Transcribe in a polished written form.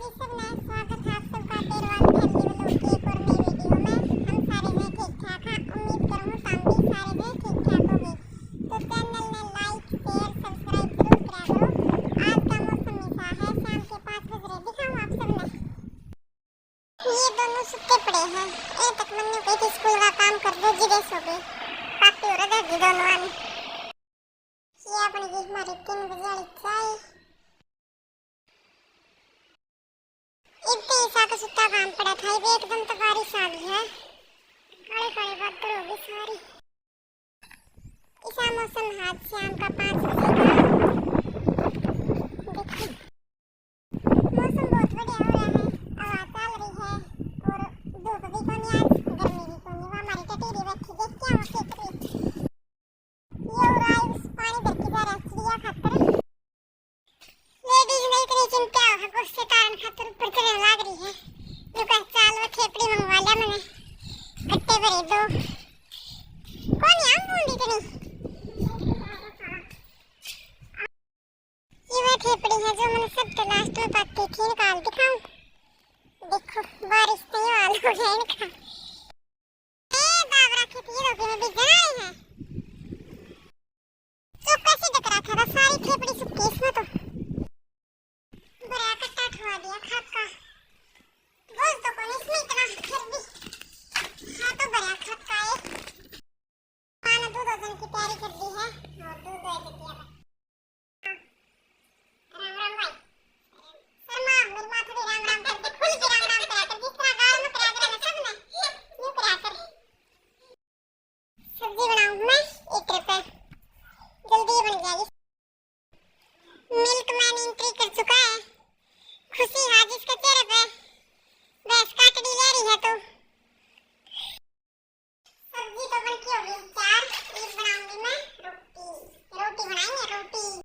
जी सबने स्वागत है आप सबका टेरवाल फैमिली वालों के एक और नई वीडियो में। हम सारे हैं ठीक ठाक हैं, उम्मीद करूँ तुम भी सारे हैं ठीक ठाक होगे। तो चैनल ने लाइक शेयर सब्सक्राइब जरूर करा करो। आज का मौसम ऐसा है, शाम के 5 बज रहे, दिखाऊँ आप सबने। ये दोनों सुते पड़े हैं। ए तक मन्नू कही थी स्कूल का काम कर दो, जिदे सो गए। पापी और दादी दोनों आने। ये अपनी की हमारी 3 बजे वाली चाय। इतने ईसा का सुता काम पड़ा था, ये एकदम तो बारिश आ गई है। काले काले बादल हो गए सारी। ईसा मौसम हाथ शाम का 5 बजे का। देखो मौसम बहुत बढ़िया हो रहा है, हवा चल रही है और धूप भी को नहीं, आज गर्मी भी को नहीं। वहाँ हमारी टटीरी बैठी देख क्या वो खेत रही। ये हो रहा है पानी भर के जा रहा है चिड़िया खातर। लेडीज नहीं इतनी चिंता है, गुस्से कारण खातर ऊपर चढ़ने लग रही है। दुकान चाल वो थेपड़ी मंगवा लिया मैंने, गट्टे भरे 2। कौन है हम बूंदी इतनी। ये वो थेपड़ी है जो मैंने सबसे लास्ट में पाती थी, निकाल दिखाऊं। देखो बारिश से ये हाल हो गया इनका। दाग रखी थी रोटी में भी जलाई है। तो कैसे टकरा था सारी थेपड़ी सूखी इसमें तो।